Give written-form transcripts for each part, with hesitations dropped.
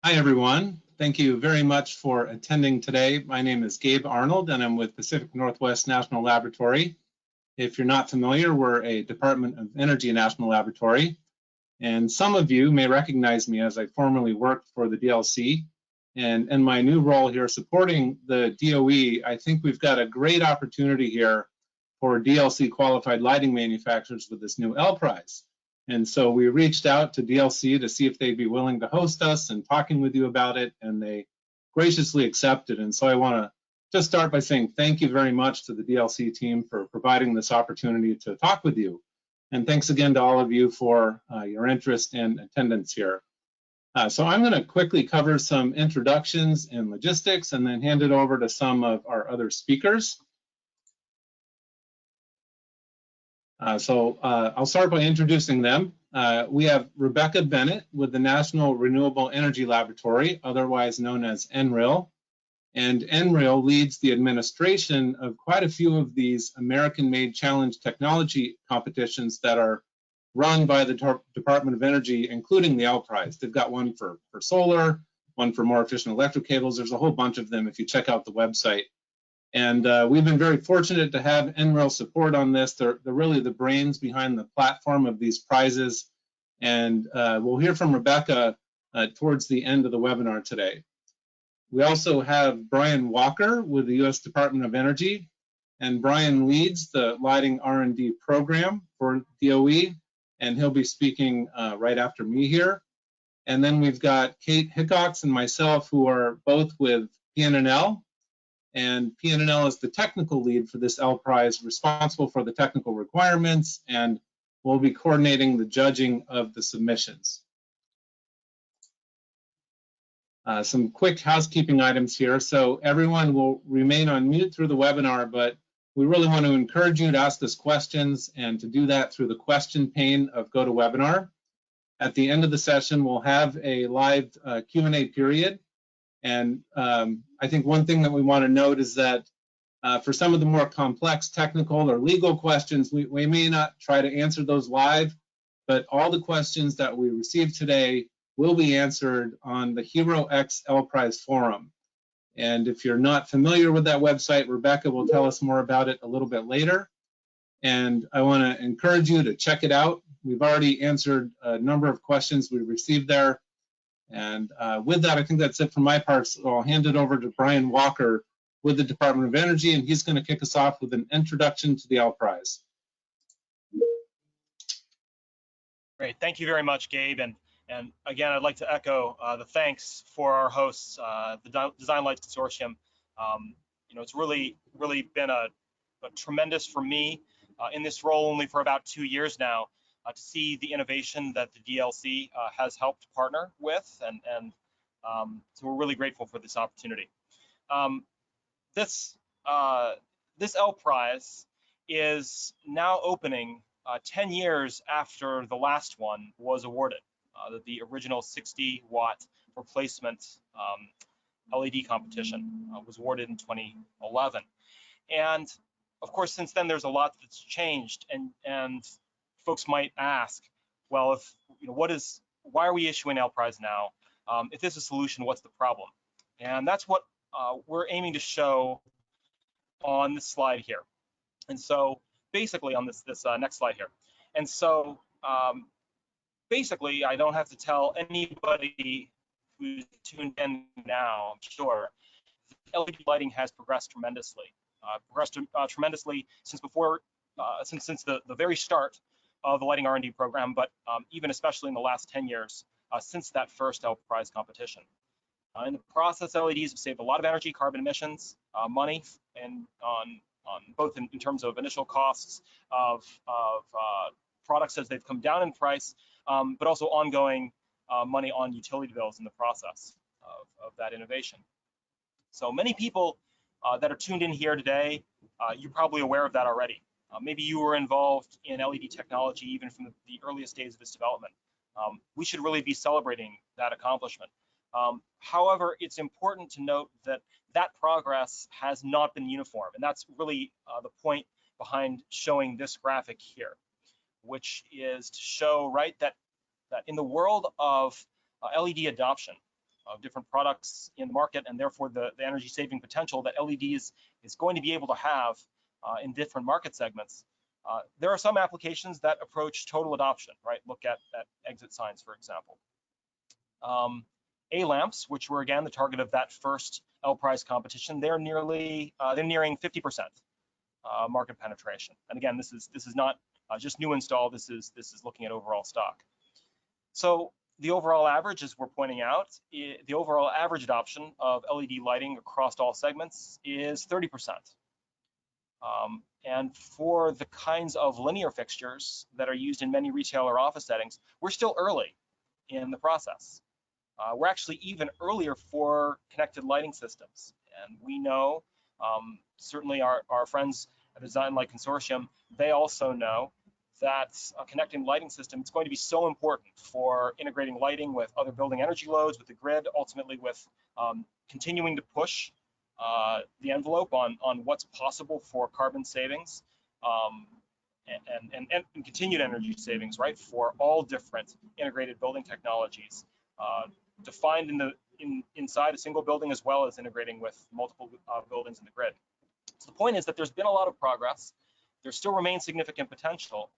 Hi, everyone. Thank you very much for attending today. My name is Gabe Arnold, and I'm with Pacific Northwest National Laboratory. If you're not familiar, we're a Department of Energy national laboratory, and some of you may recognize me as I formerly worked for the DLC. And in my new role here supporting the DOE, I think we've got a great opportunity here for DLC qualified lighting manufacturers with this new L prize. And so we reached out to DLC to see if they'd be willing to host us and talking with you about it, and they graciously accepted. And so I want to just start by saying thank you very much to the DLC team for providing this opportunity to talk with you. And thanks again to all of you for your interest and attendance here. So I'm going to quickly cover some introductions and logistics and then hand it over to some of our other speakers. I'll start by introducing them. We have Rebecca Bennett with the National Renewable Energy Laboratory, otherwise known as NREL. And NREL leads the administration of quite a few of these American-made challenge technology competitions that are run by the Department of Energy, including the L Prize. They've got one for solar, one for more efficient electric cables. There's a whole bunch of them if you check out the website. And we've been very fortunate to have NREL support on this. They're really the brains behind the platform of these prizes. And we'll hear from Rebecca towards the end of the webinar today. We also have Brian Walker with the U.S. Department of Energy. And Brian leads the lighting R&D program for DOE. And he'll be speaking right after me here. And then we've got Kate Hickox and myself, who are both with PNNL. And PNNL is the technical lead for this L Prize, responsible for the technical requirements, and we'll be coordinating the judging of the submissions. Some quick housekeeping items here. So everyone will remain on mute through the webinar, but we really want to encourage you to ask us questions and to do that through the question pane of GoToWebinar. At the end of the session, we'll have a live Q&A period. And I think one thing that we want to note is that for some of the more complex technical or legal questions, we may not try to answer those live, but all the questions that we received today will be answered on the Hero X L Prize forum. And if you're not familiar with that website, Rebecca will tell us more about it a little bit later. And I want to encourage you to check it out. We've already answered a number of questions we received there. And with that, I think that's it for my part. So I'll hand it over to Brian Walker with the Department of Energy, and he's going to kick us off with an introduction to the L Prize. Great, thank you very much, Gabe. And again, I'd like to echo the thanks for our hosts, the Design Lights Consortium. It's really been a tremendous for me in this role only for about 2 years now. To see the innovation that the DLC has helped partner with, and so we're really grateful for this opportunity. This L Prize is now opening 10 years after the last one was awarded. The original 60-watt replacement LED competition was awarded in 2011, and of course, since then there's a lot that's changed, and folks might ask, well, why are we issuing L Prize now? If there's a solution, what's the problem? And that's what we're aiming to show on this slide here. And so basically on this next slide here. And so basically, I don't have to tell anybody who's tuned in now, I'm sure, LED lighting has progressed tremendously. Tremendously since the very start of the lighting R&D program, but even especially in the last 10 years since that first L Prize competition. In the process, LEDs have saved a lot of energy, carbon emissions, money, and on both in terms of initial costs of products as they've come down in price, but also ongoing money on utility bills in the process of that innovation. So many people that are tuned in here today, you're probably aware of that already. Maybe you were involved in LED technology even from the earliest days of its development. We should really be celebrating that accomplishment. However, it's important to note that that progress has not been uniform, and that's really the point behind showing this graphic here, which is to show, right, that in the world of LED adoption, different products in the market, and therefore the energy saving potential that LEDs is going to be able to have in different market segments. There are some applications that approach total adoption, right? Look at exit signs, for example. A-lamps, which were again the target of that first L prize competition, they're nearing 50% market penetration. And again, this is not just new install. This is looking at overall stock. So the overall average, as we're pointing out, the overall average adoption of LED lighting across all segments is 30%. And for the kinds of linear fixtures that are used in many retail or office settings, we're still early in the process. We're actually even earlier for connected lighting systems. And we know, certainly our friends at the Design Light Consortium, they also know that a connecting lighting system is going to be so important for integrating lighting with other building energy loads, with the grid, ultimately with continuing to push the envelope on what's possible for carbon savings and continued energy savings, right, for all different integrated building technologies defined inside a single building, as well as integrating with multiple buildings in the grid. So the point is that there's been a lot of progress. There still remains significant potential.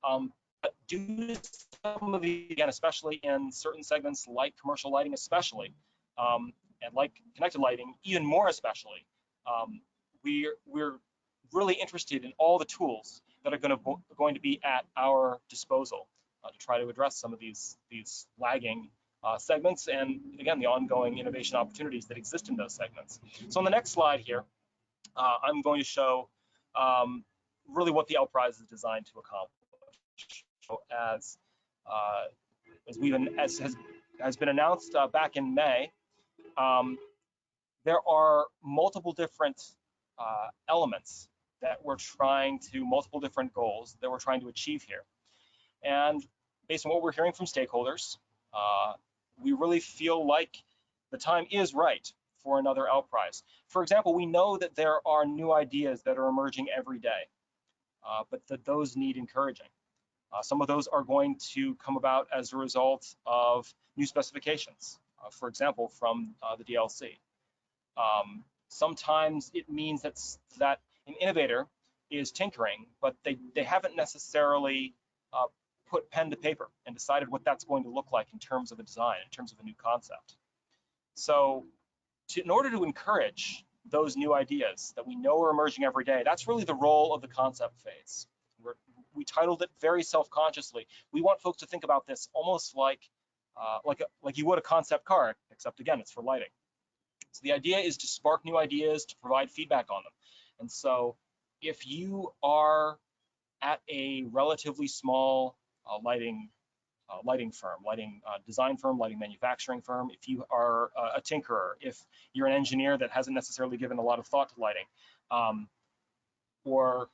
But due to some of the, again, especially in certain segments like commercial lighting especially, and like connected lighting even more especially, we're really interested in all the tools that are going to be at our disposal to try to address some of these lagging segments, and again, the ongoing innovation opportunities that exist in those segments. So on the next slide here, I'm going to show really what the L Prize is designed to accomplish. So as has been announced back in May, there are multiple different elements that we're trying to, multiple different goals that we're trying to achieve here. And based on what we're hearing from stakeholders, we really feel like the time is right for another L Prize. For example, we know that there are new ideas that are emerging every day, but that those need encouraging. Some of those are going to come about as a result of new specifications, for example, from the DLC. Sometimes it means that an innovator is tinkering, but they haven't necessarily put pen to paper and decided what that's going to look like in terms of a design, in terms of a new concept. So in order to encourage those new ideas that we know are emerging every day, that's really the role of the concept phase. We titled it very self-consciously. We want folks to think about this almost like you would a concept car, except again, it's for lighting. So the idea is to spark new ideas, to provide feedback on them. And so if you are at a relatively small lighting firm, lighting design firm, lighting manufacturing firm, if you are a tinkerer, if you're an engineer that hasn't necessarily given a lot of thought to lighting, or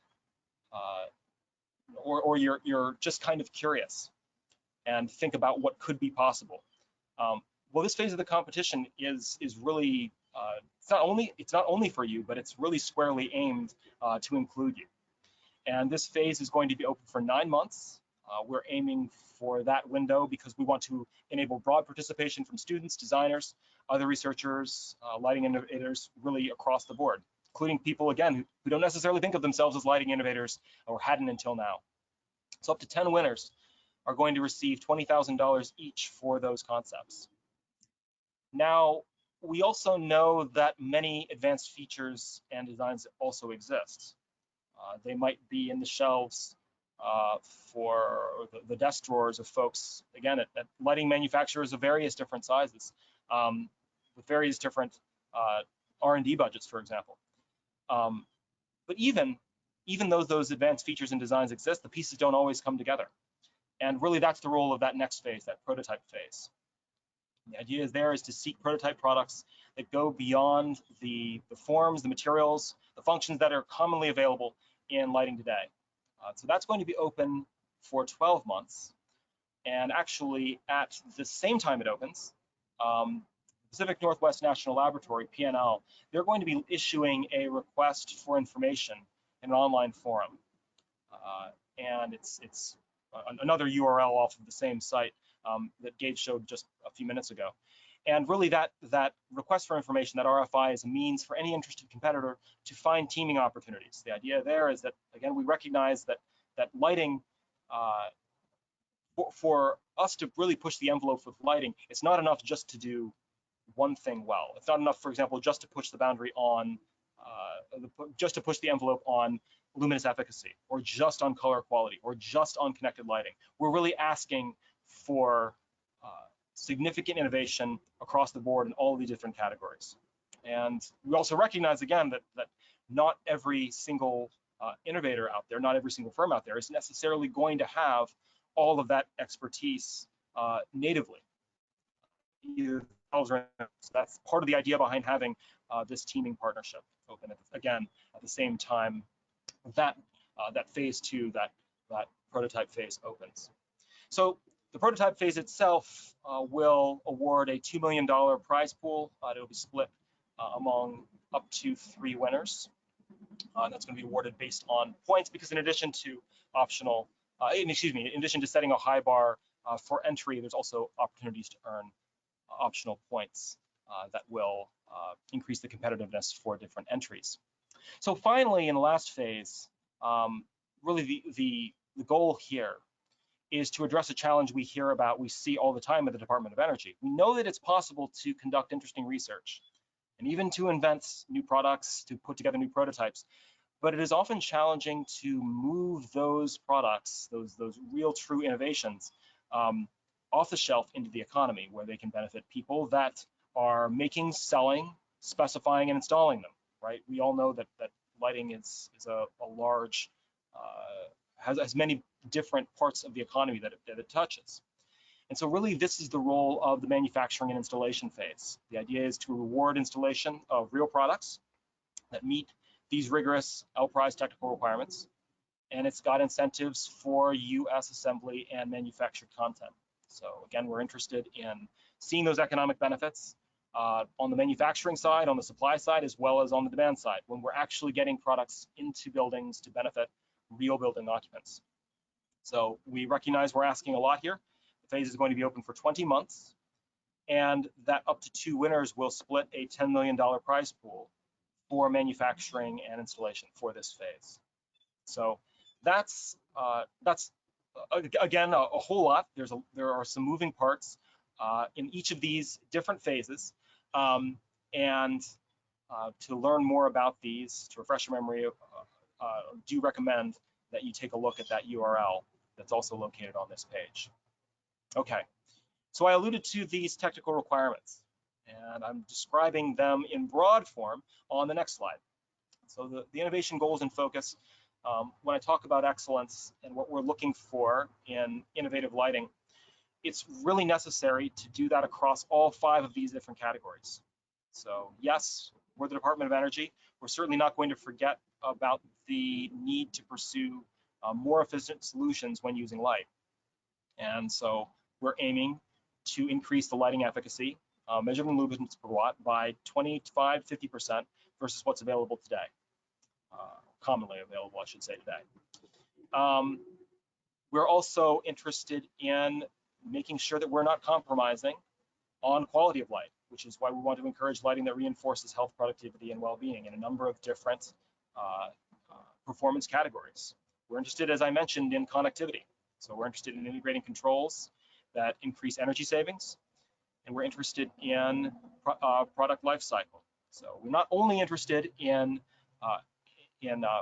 you're just kind of curious and think about what could be possible. Well, this phase of the competition is really it's not only for you, but it's really squarely aimed to include you. And this phase is going to be open for 9 months. We're aiming for that window because we want to enable broad participation from students, designers, other researchers, lighting innovators, really across the board, including people, again, who don't necessarily think of themselves as lighting innovators or hadn't until now. So up to 10 winners are going to receive $20,000 each for those concepts. Now, we also know that many advanced features and designs also exist. They might be in the shelves for the desk drawers of folks, again, at lighting manufacturers of various different sizes, with various different R&D budgets, for example. But even though those advanced features and designs exist, the pieces don't always come together. And really, that's the role of that next phase, that prototype phase. The idea is to seek prototype products that go beyond the forms, the materials, the functions that are commonly available in lighting today. So that's going to be open for 12 months. And actually, at the same time it opens, Pacific Northwest National Laboratory, PNL, they're going to be issuing a request for information in an online forum. And it's another URL off of the same site that Gabe showed just a few minutes ago. And really that request for information, that RFI, is a means for any interested competitor to find teaming opportunities. The idea there is that, again, we recognize that lighting, for us to really push the envelope with lighting, it's not enough just to do one thing well. It's not enough, for example, just to push the boundary on, just to push the envelope on luminous efficacy, or just on color quality, or just on connected lighting. We're really asking for significant innovation across the board in all of these different categories. And we also recognize, again, that not every single innovator out there, not every single firm out there is necessarily going to have all of that expertise natively. So that's part of the idea behind having this teaming partnership open, again, at the same time that phase 2, that prototype phase opens. So the prototype phase itself will award a $2 million prize pool. It'll be split among up to 3 winners. That's going to be awarded based on points, because in addition to optional, in addition to setting a high bar for entry, there's also opportunities to earn optional points that will increase the competitiveness for different entries. So finally, in the last phase, really the goal here is to address a challenge we see all the time at the Department of Energy. We know that it's possible to conduct interesting research and even to invent new products, to put together new prototypes, but it is often challenging to move those products, those real true innovations, off the shelf into the economy, where they can benefit people that are making, selling, specifying, and installing them, right? We all know that lighting is a large, has many different parts of the economy that it touches. And so really this is the role of the manufacturing and installation phase. The idea is to reward installation of real products that meet these rigorous LPRIZE technical requirements, and it's got incentives for US assembly and manufactured content. So again, we're interested in seeing those economic benefits on the manufacturing side, on the supply side, as well as on the demand side, when we're actually getting products into buildings to benefit real building occupants. So we recognize we're asking a lot here. The phase is going to be open for 20 months, and that up to 2 winners will split a $10 million prize pool for manufacturing and installation for this phase. So that's again a whole lot. There are some moving parts in each of these different phases, and to learn more about these, to refresh your memory, do recommend that you take a look at that URL that's also located on this page. Okay, so I alluded to these technical requirements, and I'm describing them in broad form on the next slide. So the innovation goals and focus, when I talk about excellence and what we're looking for in innovative lighting, it's really necessary to do that across all 5 of these different categories. So yes, we're the Department of Energy. We're certainly not going to forget about the need to pursue more efficient solutions when using light. And so we're aiming to increase the lighting efficacy measured in lumens per watt by 25–50% versus what's available today, commonly available, I should say, today. We're also interested in making sure that we're not compromising on quality of light, which is why we want to encourage lighting that reinforces health, productivity, and well-being in a number of different performance categories. We're interested, as I mentioned, in connectivity. So we're interested in integrating controls that increase energy savings, and we're interested in product life cycle. So we're not only interested in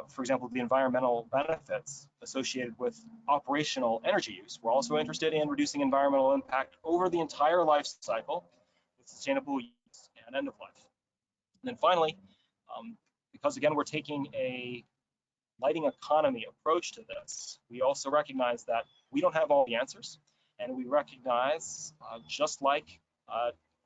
for example, the environmental benefits associated with operational energy use. We're also interested in reducing environmental impact over the entire life cycle with sustainable use and end of life. And then finally, because again, we're taking a lighting economy approach to this, we also recognize that we don't have all the answers, and we recognize, just like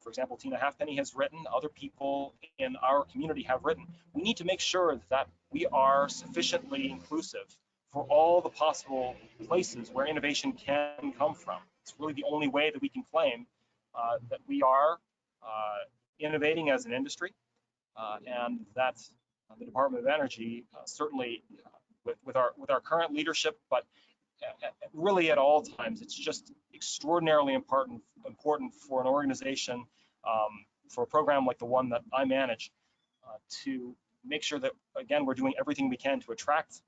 for example, Tina Halfpenny has written, other people in our community have written, we need to make sure that we are sufficiently inclusive for all the possible places where innovation can come from. It's really the only way that we can claim that we are innovating as an industry, and that the Department of Energy certainly with our current leadership, but really at all times, it's just extraordinarily important for an organization for a program like the one that I manage to make sure that, again, we're doing everything we can to attract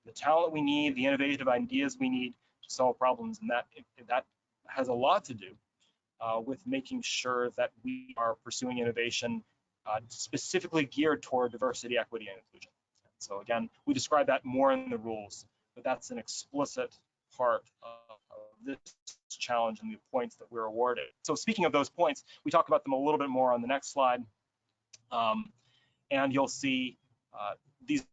the talent we need, the innovative ideas we need to solve problems, and that has a lot to do with making sure that we are pursuing innovation specifically geared toward diversity, equity, and inclusion. So again, we describe that more in the rules, but that's an explicit part of this challenge and the points that we're awarded. So speaking of those points, we talk about them a little bit more on the next slide. And you'll see these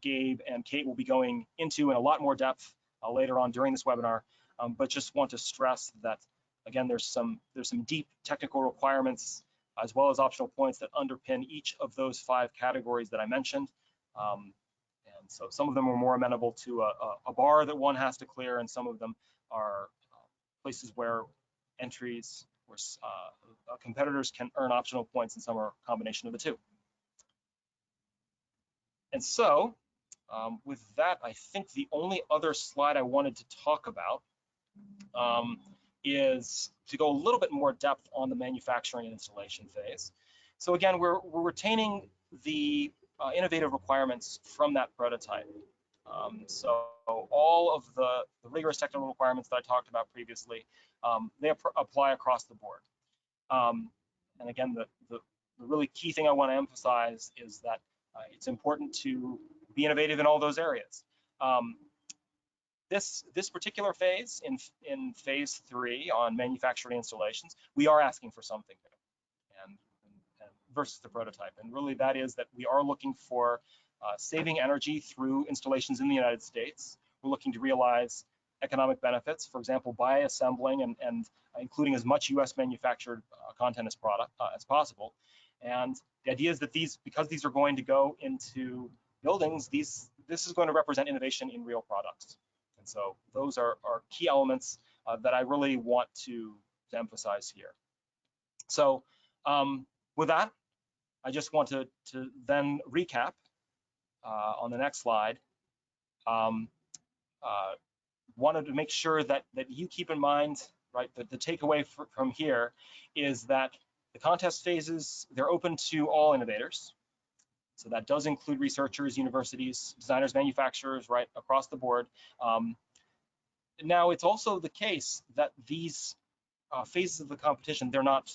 Gabe and Kate will be going into in a lot more depth later on during this webinar, but just want to stress that, again, there's some deep technical requirements as well as optional points that underpin each of those 5 categories that I mentioned. And so some of them are more amenable to a bar that one has to clear, and some of them are places where entries where competitors can earn optional points, and some are a combination of the two. And so with that, I think the only other slide I wanted to talk about is to go a little bit more depth on the manufacturing and installation phase. So again, we're retaining the innovative requirements from that prototype. So all of the rigorous technical requirements that I talked about previously, they apply across the board. And again, the really key thing I want to emphasize is that it's important to be innovative in all those areas. This particular phase, in phase 3 on manufacturing installations, we are asking for something new, and versus the prototype. And really that is that we are looking for saving energy through installations in the United States. We're looking to realize economic benefits, for example, by assembling and including as much US manufactured content as possible. And the idea is that because these are going to go into buildings, this is going to represent innovation in real products. And so those are key elements that I really want to emphasize here. So with that, I just want to then recap on the next slide. Wanted to make sure that you keep in mind, right, that the takeaway from here is that the contest phases, they're open to all innovators. So that does include researchers, universities, designers, manufacturers, right, across the board. Now, it's also the case that these phases of the competition, they're not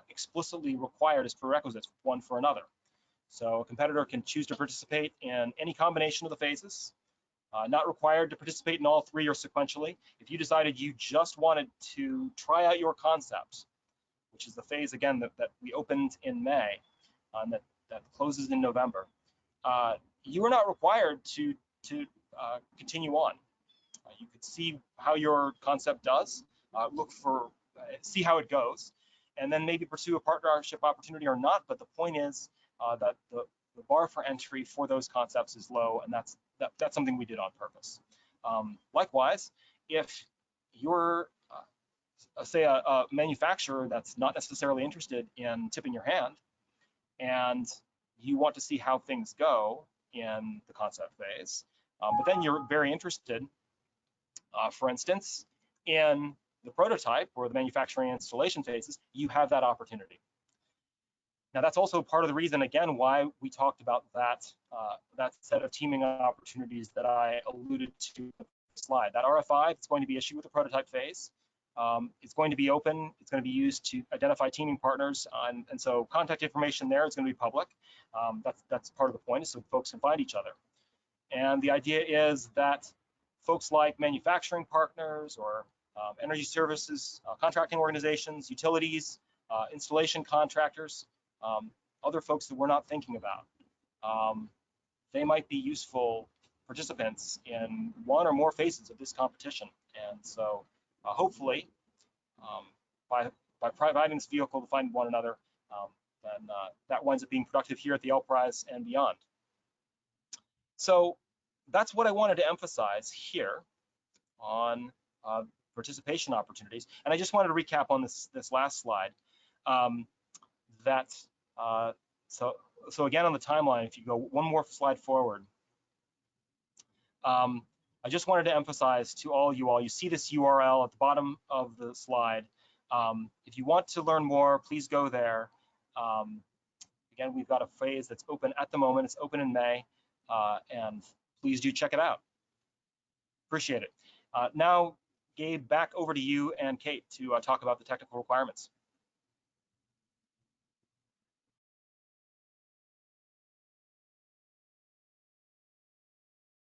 explicitly required as prerequisites one for another. So a competitor can choose to participate in any combination of the phases, not required to participate in all 3 or sequentially. If you decided you just wanted to try out your concept, which is the phase, again, that we opened in May, and that closes in November, you are not required to continue on. You could see how your concept does, see how it goes, and then maybe pursue a partnership opportunity or not. But the point is that the bar for entry for those concepts is low, and that's something we did on purpose. Likewise, if you're say a manufacturer that's not necessarily interested in tipping your hand, and you want to see how things go in the concept phase, but then you're very interested, for instance, in the prototype or the manufacturing installation phases, you have that opportunity. Now, that's also part of the reason, again, why we talked about that set of teaming opportunities that I alluded to in the slide. That RFI, it's going to be issued with the prototype phase. It's going to be open. It's going to be used to identify teaming partners, and so contact information there is going to be public. That's part of the point, is so folks can find each other. And the idea is that folks like manufacturing partners or energy services, contracting organizations, utilities, installation contractors, other folks that we're not thinking about, they might be useful participants in one or more phases of this competition. And so hopefully, by providing this vehicle to find one another, then that winds up being productive here at the L Prize and beyond. So that's what I wanted to emphasize here on participation opportunities. And I just wanted to recap on this last slide. So again, on the timeline, if you go one more slide forward, I just wanted to emphasize to all you see this URL at the bottom of the slide. If you want to learn more, please go there. Again, we've got a phase that's open at the moment. It's open in May, and please do check it out. Appreciate it. Now, Gabe, back over to you and Kate to talk about the technical requirements.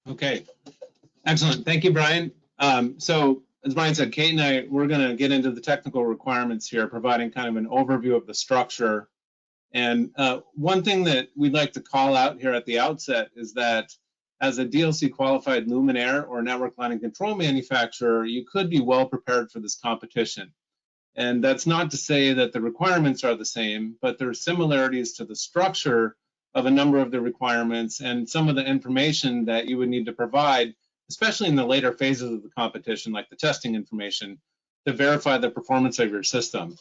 Okay, excellent. Thank you, Brian. So as Brian said, Kate and I, we're going to get into the technical requirements here, providing kind of an overview of the structure. And one thing that we'd like to call out here at the outset is that as a DLC qualified Luminaire or network lighting control manufacturer, you could be well prepared for this competition. And that's not to say that the requirements are the same, but there are similarities to the structure of a number of the requirements and some of the information that you would need to provide, especially in the later phases of the competition, like the testing information, to verify the performance of your system.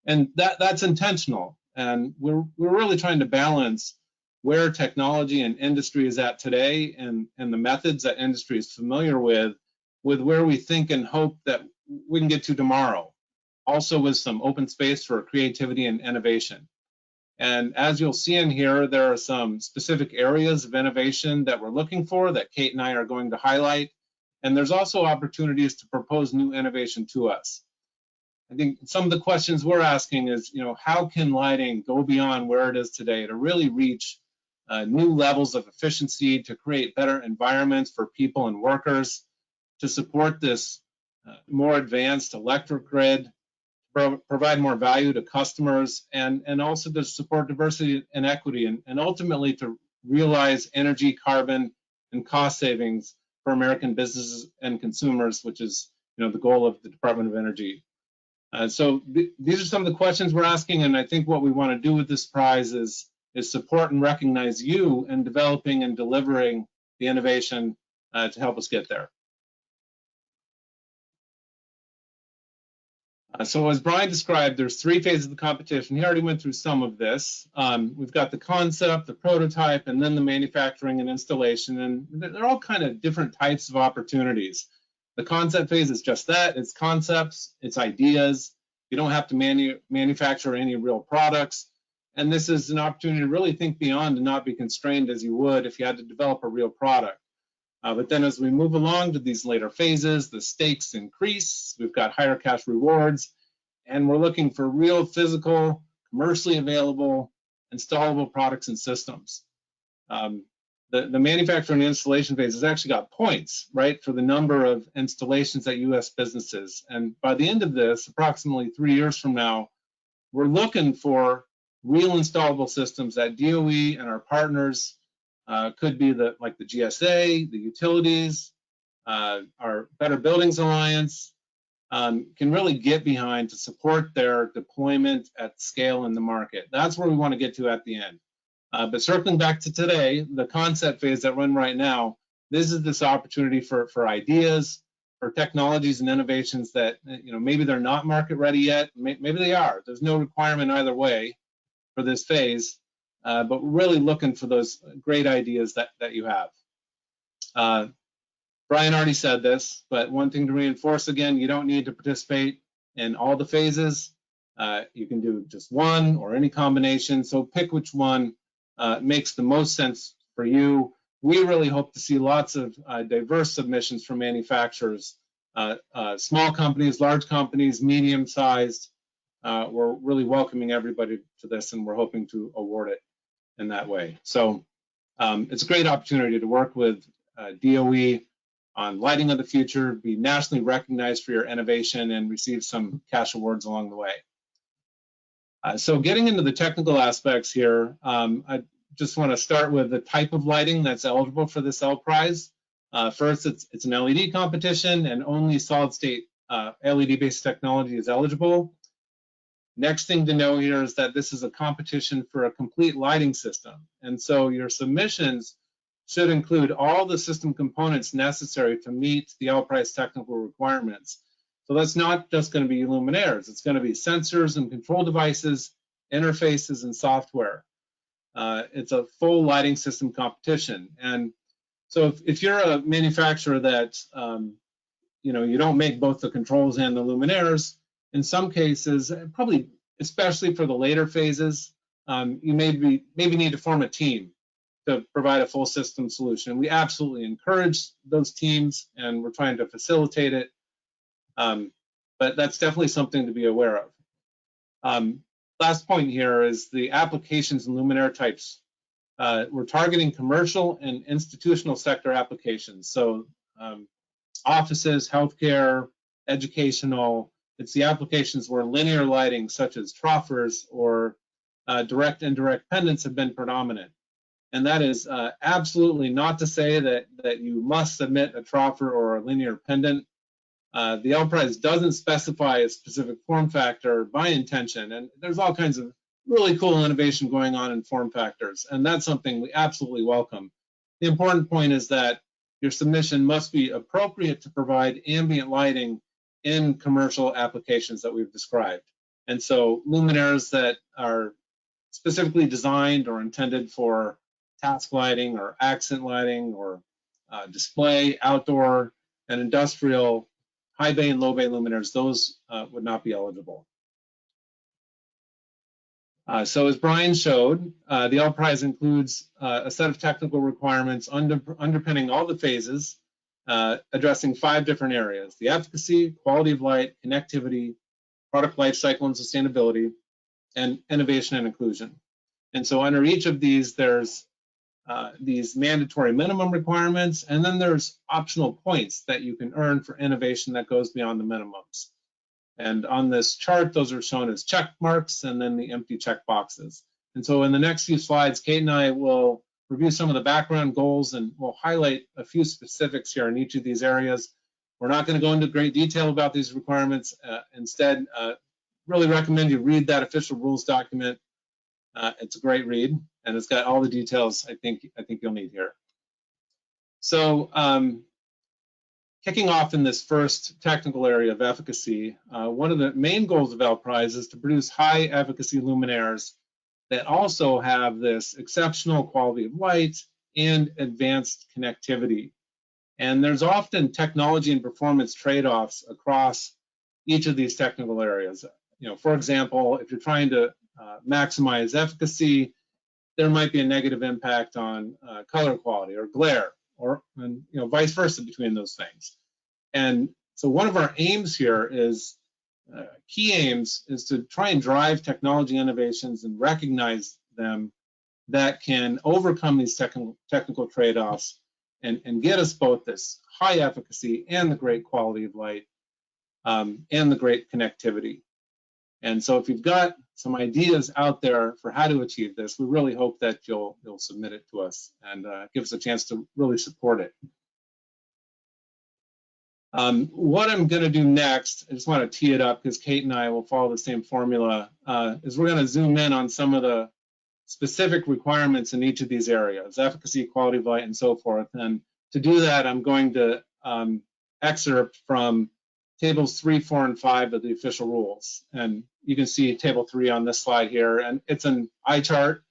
And that's intentional. And we're really trying to balance where technology and industry is at today and the methods that industry is familiar with where we think and hope that we can get to tomorrow, also with some open space for creativity and innovation. And as you'll see in here, there are some specific areas of innovation that we're looking for that Kate and I are going to highlight. And there's also opportunities to propose new innovation to us. I think some of the questions we're asking is, how can lighting go beyond where it is today to really reach new levels of efficiency, to create better environments for people and workers, to support this more advanced electric grid, provide more value to customers, and also to support diversity and equity, and ultimately to realize energy, carbon, and cost savings for American businesses and consumers, which is the goal of the Department of Energy. So these are some of the questions we're asking, and I think what we want to do with this prize is support and recognize you in developing and delivering the innovation to help us get there. So as Brian described, there's 3 phases of the competition. He already went through some of this. We've got the concept, the prototype, and then the manufacturing and installation, and they're all kind of different types of opportunities. The concept phase is just that. It's concepts, it's ideas. You don't have to manufacture any real products. And this is an opportunity to really think beyond and not be constrained as you would if you had to develop a real product. But then as we move along to these later phases, the stakes increase, we've got higher cash rewards, and we're looking for real physical, commercially available, installable products and systems. The manufacturing and installation phase has actually got points, right, for the number of installations at U.S. businesses. And by the end of this, approximately 3 years from now, we're looking for real installable systems that DOE and our partners could be like the GSA, the utilities, our Better Buildings Alliance, can really get behind to support their deployment at scale in the market. That's where we want to get to at the end. But circling back to today, the concept phase that we're in right now, this is this opportunity for ideas, for technologies and innovations that maybe they're not market ready yet, maybe they are. There's no requirement either way for this phase. But we're really looking for those great ideas that you have. Brian already said this, but one thing to reinforce again, you don't need to participate in all the phases. You can do just one or any combination, so pick which one makes the most sense for you. We really hope to see lots of diverse submissions from manufacturers, small companies, large companies, medium-sized. We're really welcoming everybody to this, and we're hoping to award it in that way. So it's a great opportunity to work with DOE on lighting of the future, be nationally recognized for your innovation, and receive some cash awards along the way. So getting into the technical aspects here, I just want to start with the type of lighting that's eligible for this L Prize. First, it's an LED competition, and only solid-state LED-based technology is eligible. Next thing to know here is that this is a competition for a complete lighting system. And so your submissions should include all the system components necessary to meet the L Prize technical requirements. So that's not just going to be luminaires. It's going to be sensors and control devices, interfaces, and software. It's a full lighting system competition. And so if you're a manufacturer that you don't make both the controls and the luminaires, in some cases, probably especially for the later phases, you maybe need to form a team to provide a full system solution. We absolutely encourage those teams, and we're trying to facilitate it. But that's definitely something to be aware of. Last point here is the applications and Luminaire types. We're targeting commercial and institutional sector applications. So offices, healthcare, educational. It's the applications where linear lighting, such as troffers or direct and indirect pendants, have been predominant. And that is absolutely not to say that you must submit a troffer or a linear pendant. The L Prize doesn't specify a specific form factor by intention, and there's all kinds of really cool innovation going on in form factors, and that's something we absolutely welcome. The important point is that your submission must be appropriate to provide ambient lighting in commercial applications that we've described. And so luminaires that are specifically designed or intended for task lighting or accent lighting or display, outdoor, and industrial high bay and low bay luminaires, those would not be eligible. So as Brian showed, the L Prize includes a set of technical requirements underpinning all the phases, addressing 5 different areas: the efficacy, quality of light, connectivity, product life cycle and sustainability, and innovation and inclusion. And so under each of these, there's these mandatory minimum requirements, and then there's optional points that you can earn for innovation that goes beyond the minimums. And on this chart, those are shown as check marks and then the empty check boxes. And so in the next few slides, Kate and I will review some of the background goals, and we'll highlight a few specifics here in each of these areas. We're not going to go into great detail about these requirements. Instead, really recommend you read that official rules document. It's a great read, and it's got all the details I think you'll need here. So kicking off in this first technical area of efficacy, one of the main goals of L Prize is to produce high efficacy luminaires that also have this exceptional quality of light and advanced connectivity. And there's often technology and performance trade-offs across each of these technical areas. You know, for example, if you're trying to maximize efficacy, there might be a negative impact on color quality or glare, or vice versa between those things. And so one of our aims here is, key aims, is to try and drive technology innovations and recognize them that can overcome these technical trade-offs and get us both this high efficacy and the great quality of light and the great connectivity. And so if you've got some ideas out there for how to achieve this, we really hope that you'll submit it to us and give us a chance to really support it. What I'm going to do next, I just want to tee it up because Kate and I will follow the same formula, is we're going to zoom in on some of the specific requirements in each of these areas: efficacy, quality of light, and so forth. And to do that, I'm going to excerpt from tables 3, 4, and 5 of the official rules. And you can see table 3 on this slide here, and it's an eye chart.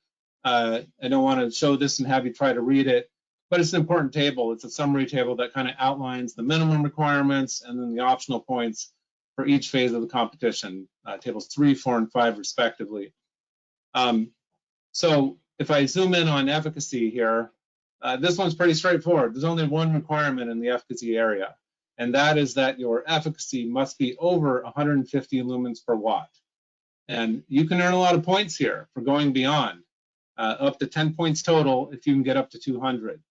I don't want to show this and have you try to read it, but it's an important table. It's a summary table that kind of outlines the minimum requirements and then the optional points for each phase of the competition, tables 3, 4, and 5 respectively. So if I zoom in on efficacy here, this one's pretty straightforward. There's only one requirement in the efficacy area, and that is that your efficacy must be over 150 lumens per watt. And you can earn a lot of points here for going beyond, up to 10 points total if you can get up to 200.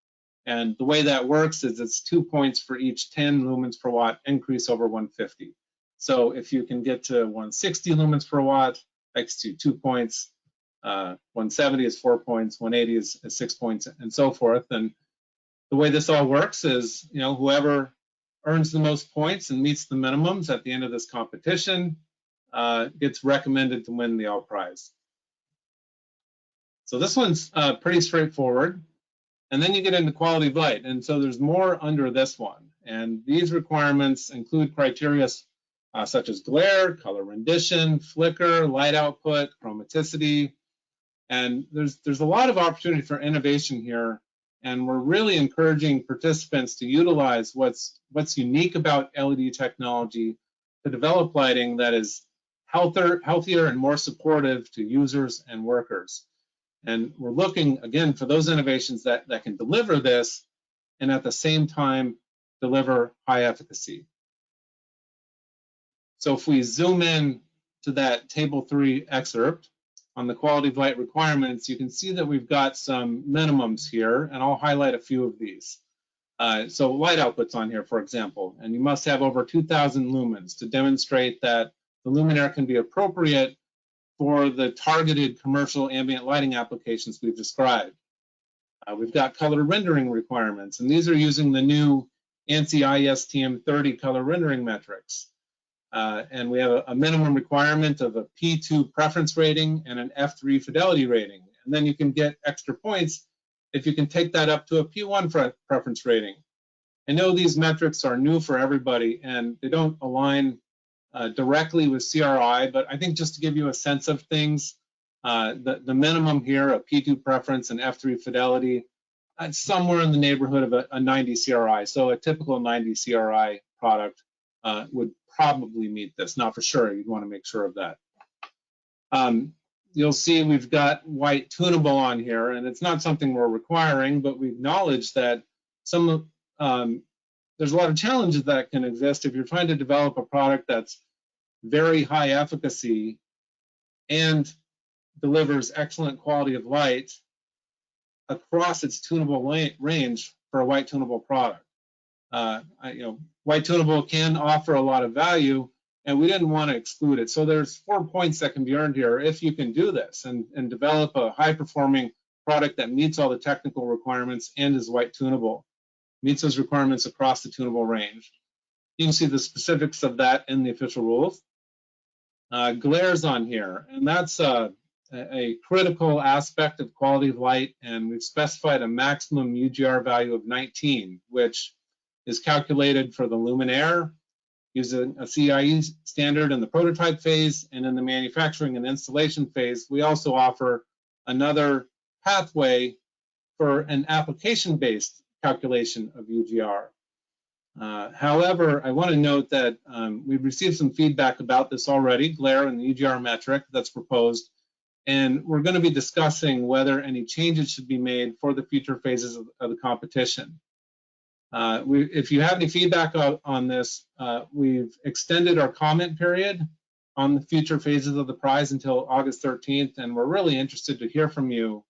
And the way that works is it's 2 points for each 10 lumens per watt increase over 150. So if you can get to 160 lumens per watt, that's 2 points. 170 is 4 points, 180 is 6 points, and so forth. And the way this all works is, whoever earns the most points and meets the minimums at the end of this competition gets recommended to win the L Prize. So this one's pretty straightforward. And then you get into quality of light. And so there's more under this one. And these requirements include criteria such as glare, color rendition, flicker, light output, chromaticity. And there's a lot of opportunity for innovation here. And we're really encouraging participants to utilize what's unique about LED technology to develop lighting that is healthier and more supportive to users and workers. And we're looking, again, for those innovations that can deliver this and at the same time deliver high efficacy. So if we zoom in to that table 3 excerpt on the quality of light requirements, you can see that we've got some minimums here, and I'll highlight a few of these. So light outputs on here, for example, and you must have over 2,000 lumens to demonstrate that the luminaire can be appropriate for the targeted commercial ambient lighting applications we've described. We've got color rendering requirements, and these are using the new ANSI ISTM30 color rendering metrics. And we have a minimum requirement of a P2 preference rating and an F3 fidelity rating. And then you can get extra points if you can take that up to a P1 preference rating. I know these metrics are new for everybody and they don't align directly with CRI, but I think just to give you a sense of things, the minimum here, a P2 preference and F3 fidelity, somewhere in the neighborhood of a 90 CRI. So a typical 90 CRI product would probably meet this, not for sure, you'd want to make sure of that. You'll see we've got white tunable on here, and it's not something we're requiring, but we acknowledge that there's a lot of challenges that can exist if you're trying to develop a product that's very high efficacy and delivers excellent quality of light across its tunable range for a white tunable product. White tunable can offer a lot of value, and we didn't want to exclude it. So there's 4 points that can be earned here if you can do this and develop a high-performing product that meets all the technical requirements and is white tunable, meets those requirements across the tunable range. You can see the specifics of that in the official rules. Glare's on here, and that's a critical aspect of quality of light, and we've specified a maximum UGR value of 19, which is calculated for the Luminaire using a CIE standard in the prototype phase, and in the manufacturing and installation phase, we also offer another pathway for an application-based calculation of UGR. However, I want to note that we've received some feedback about this already, glare and the UGR metric that's proposed, and we're going to be discussing whether any changes should be made for the future phases of the competition. If you have any feedback on this, we've extended our comment period on the future phases of the prize until August 13th, and we're really interested to hear from you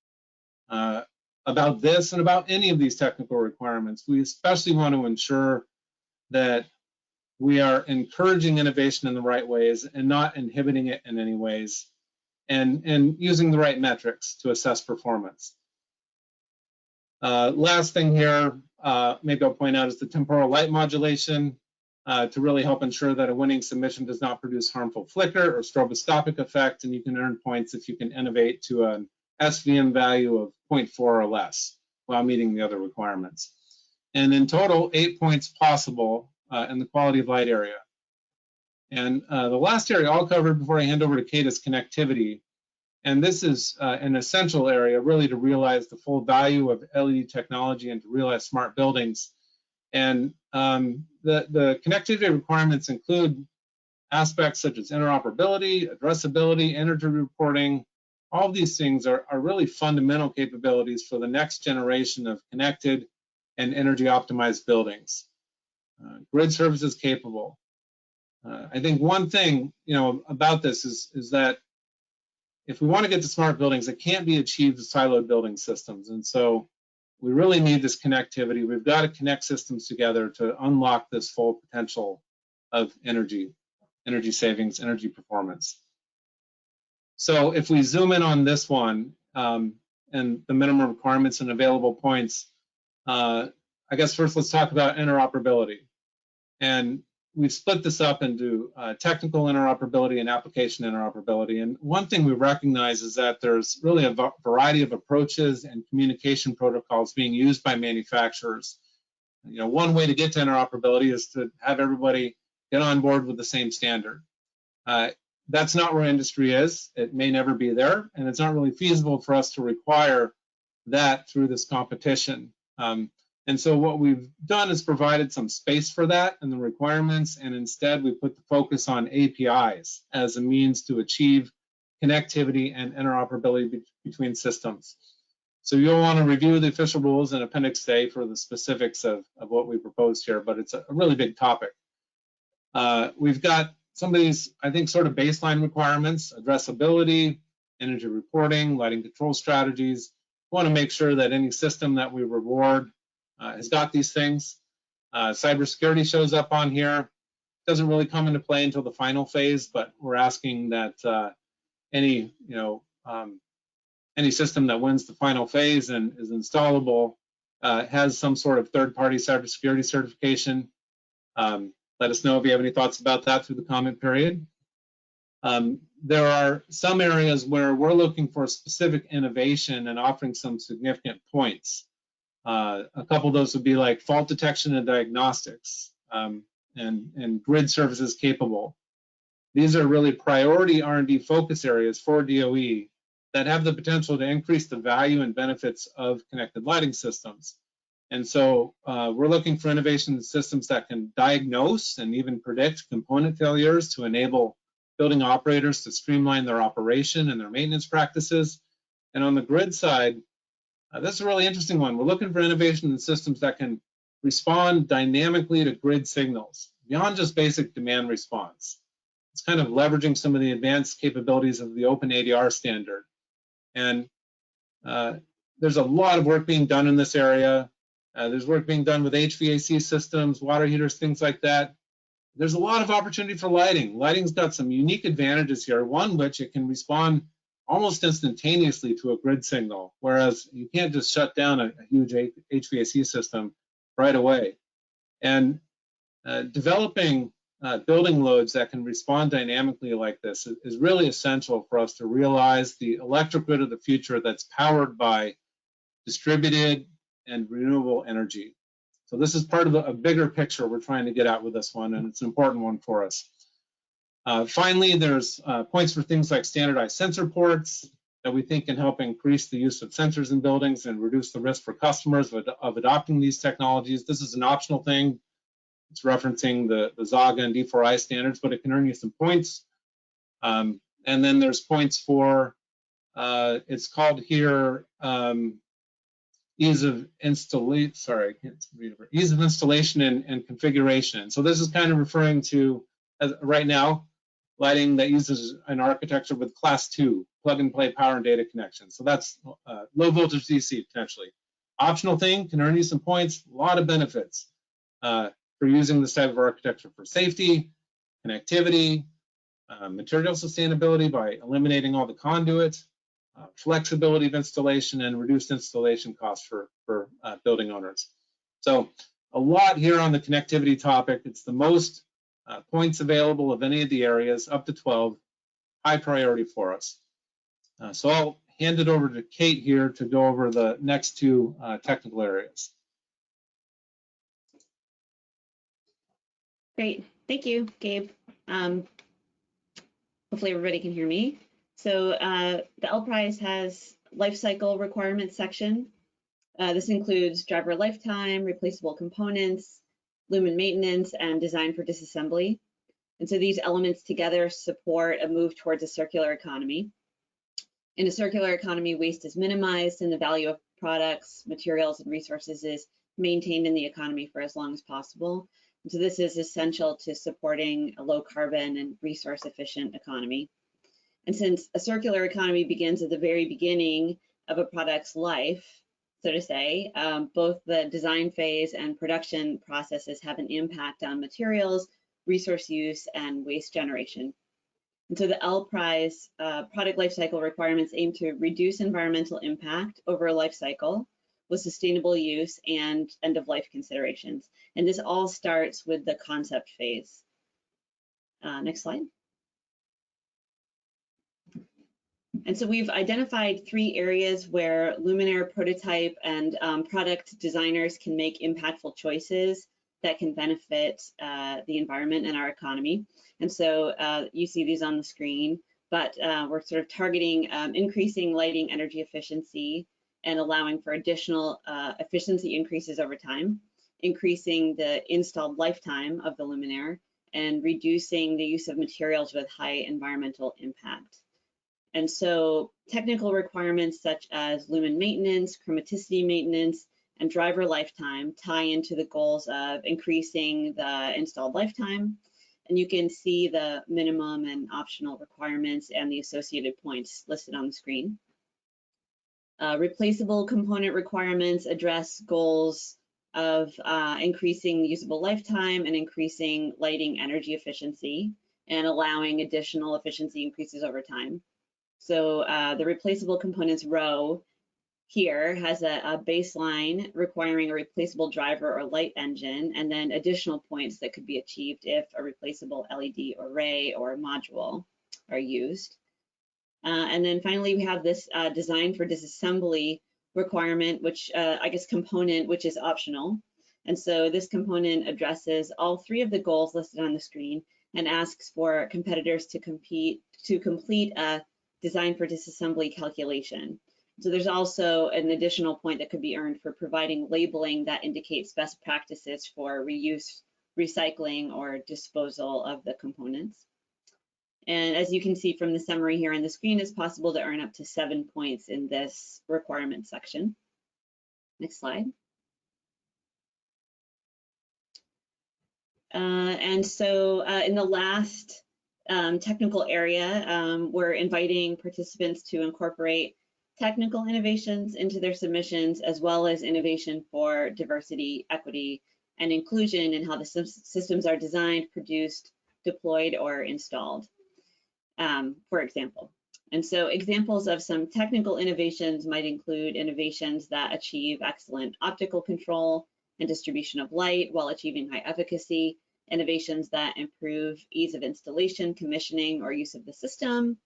about this and about any of these technical requirements. We especially want to ensure that we are encouraging innovation in the right ways and not inhibiting it in any ways, and using the right metrics to assess performance. Last thing here, maybe I'll point out, is the temporal light modulation to really help ensure that a winning submission does not produce harmful flicker or stroboscopic effect, and you can earn points if you can innovate to an SVM value of 0.4 or less while meeting the other requirements. And in total, 8 points possible in the quality of light area. And the last area I'll cover before I hand over to Kate is connectivity. And this is an essential area really to realize the full value of LED technology and to realize smart buildings. And the connectivity requirements include aspects such as interoperability, addressability, energy reporting. All of these things are really fundamental capabilities for the next generation of connected and energy optimized buildings. Grid services capable. I think one thing about this is that if we want to get to smart buildings, it can't be achieved with siloed building systems. And so we really need this connectivity. We've got to connect systems together to unlock this full potential of energy savings, energy performance. So if we zoom in on this one and the minimum requirements and available points, I guess first let's talk about interoperability. And we've split this up into technical interoperability and application interoperability. And one thing we recognize is that there's really a variety of approaches and communication protocols being used by manufacturers. One way to get to interoperability is to have everybody get on board with the same standard. That's not where industry is. It may never be there, and it's not really feasible for us to require that through this competition. And so what we've done is provided some space for that in the requirements, and instead we put the focus on APIs as a means to achieve connectivity and interoperability between systems. So you'll want to review the official rules in Appendix A for the specifics of what we proposed here, but it's a really big topic. We've got some of these, I think, sort of baseline requirements: addressability, energy reporting, lighting control strategies. We want to make sure that any system that we reward has got these things. Cybersecurity shows up on here. Doesn't really come into play until the final phase, but we're asking that any system that wins the final phase and is installable has some sort of third-party cybersecurity certification. Let us know if you have any thoughts about that through the comment period. There are some areas where we're looking for specific innovation and offering some significant points. A couple of those would be like fault detection and diagnostics, and grid services capable. These are really priority R&D focus areas for DOE that have the potential to increase the value and benefits of connected lighting systems. And so we're looking for innovation in systems that can diagnose and even predict component failures to enable building operators to streamline their operation and their maintenance practices. And on the grid side, this is a really interesting one. We're looking for innovation in systems that can respond dynamically to grid signals beyond just basic demand response. It's kind of leveraging some of the advanced capabilities of the Open ADR standard. And there's a lot of work being done in this area. There's work being done with HVAC systems, water heaters, things like that. There's a lot of opportunity for lighting. Lighting's got some unique advantages here, one which it can respond almost instantaneously to a grid signal, whereas you can't just shut down a huge HVAC system right away. And developing building loads that can respond dynamically like this is really essential for us to realize the electric grid of the future that's powered by distributed and renewable energy. So this is part of a bigger picture we're trying to get at with this one, and it's an important one for us. Finally, there's points for things like standardized sensor ports that we think can help increase the use of sensors in buildings and reduce the risk for customers of adopting these technologies. This is an optional thing. It's referencing the Zaga and D4I standards, but it can earn you some points. And then there's points for, it's called here, ease of installation, ease of installation and configuration. So this is kind of referring to, right now, lighting that uses an architecture with class 2, plug and play power and data connection. So that's low voltage DC potentially. Optional thing, can earn you some points, a lot of benefits for using this type of architecture for safety, connectivity, material sustainability by eliminating all the conduit, flexibility of installation, and reduced installation costs for building owners. So a lot here on the connectivity topic. It's the most points available of any of the areas, up to 12, high priority for us. So I'll hand it over to Kate here to go over the next two technical areas. Great, thank you, Gabe. Hopefully everybody can hear me. So the L Prize has life cycle requirements section. This includes driver lifetime, replaceable components, lumen maintenance, and design for disassembly. And so these elements together support a move towards a circular economy. In a circular economy, waste is minimized and the value of products, materials, and resources is maintained in the economy for as long as possible. And so this is essential to supporting a low carbon and resource efficient economy. And since a circular economy begins at the very beginning of a product's life, so to say, both the design phase and production processes have an impact on materials, resource use, and waste generation. And so the L Prize product lifecycle requirements aim to reduce environmental impact over a life cycle with sustainable use and end-of-life considerations. And this all starts with the concept phase. Next slide. And so we've identified 3 areas where Luminaire prototype and product designers can make impactful choices that can benefit the environment and our economy. And so you see these on the screen, but we're sort of targeting increasing lighting energy efficiency and allowing for additional efficiency increases over time, increasing the installed lifetime of the luminaire, and reducing the use of materials with high environmental impact. And so technical requirements such as lumen maintenance, chromaticity maintenance, and driver lifetime tie into the goals of increasing the installed lifetime. And you can see the minimum and optional requirements and the associated points listed on the screen. Replaceable component requirements address goals of increasing usable lifetime and increasing lighting energy efficiency and allowing additional efficiency increases over time. So the replaceable components row here has a baseline requiring a replaceable driver or light engine, and then additional points that could be achieved if a replaceable LED array or module are used. And then finally, we have this design for disassembly requirement, which I guess component, which is optional. And so this component addresses all three of the goals listed on the screen and asks for competitors to complete a design for disassembly calculation. So there's also an additional point that could be earned for providing labeling that indicates best practices for reuse, recycling, or disposal of the components. And as you can see from the summary here on the screen, it's possible to earn up to 7 points in this requirement section. Next slide. And so in the last technical area, we're inviting participants to incorporate technical innovations into their submissions, as well as innovation for diversity, equity, and inclusion in how the systems are designed, produced, deployed, or installed, for example. And so examples of some technical innovations might include innovations that achieve excellent optical control and distribution of light while achieving high efficacy, innovations that improve ease of installation, commissioning, or use of the system,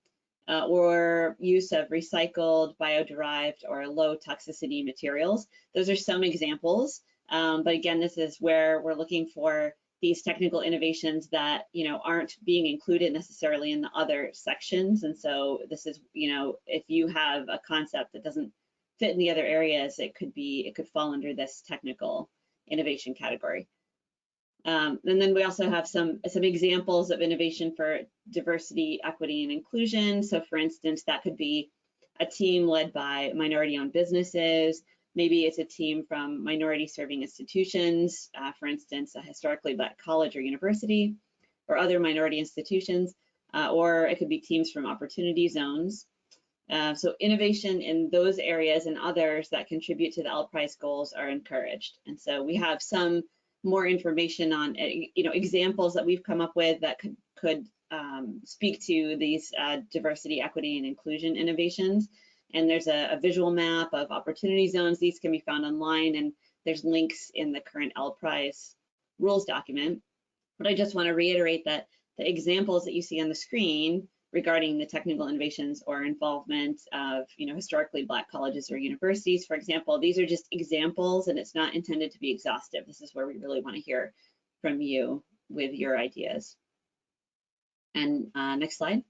or use of recycled, bio-derived, or low toxicity materials. Those are some examples, but again, this is where we're looking for these technical innovations that aren't being included necessarily in the other sections. And so this is, if you have a concept that doesn't fit in the other areas, it could fall under this technical innovation category. And then we also have some examples of innovation for diversity, equity, and inclusion. So for instance, that could be a team led by minority-owned businesses. Maybe it's a team from minority-serving institutions, for instance, a historically Black college or university, or other minority institutions, or it could be teams from opportunity zones. So innovation in those areas and others that contribute to the L-Prize goals are encouraged. And so we have some more information on examples that we've come up with that could speak to these diversity, equity, and inclusion innovations. And there's a visual map of opportunity zones. These can be found online, and there's links in the current L-Prize rules document. But I just want to reiterate that the examples that you see on the screen regarding the technical innovations or involvement of historically Black colleges or universities, for example, these are just examples, and it's not intended to be exhaustive. This is where we really want to hear from you with your ideas. And next slide.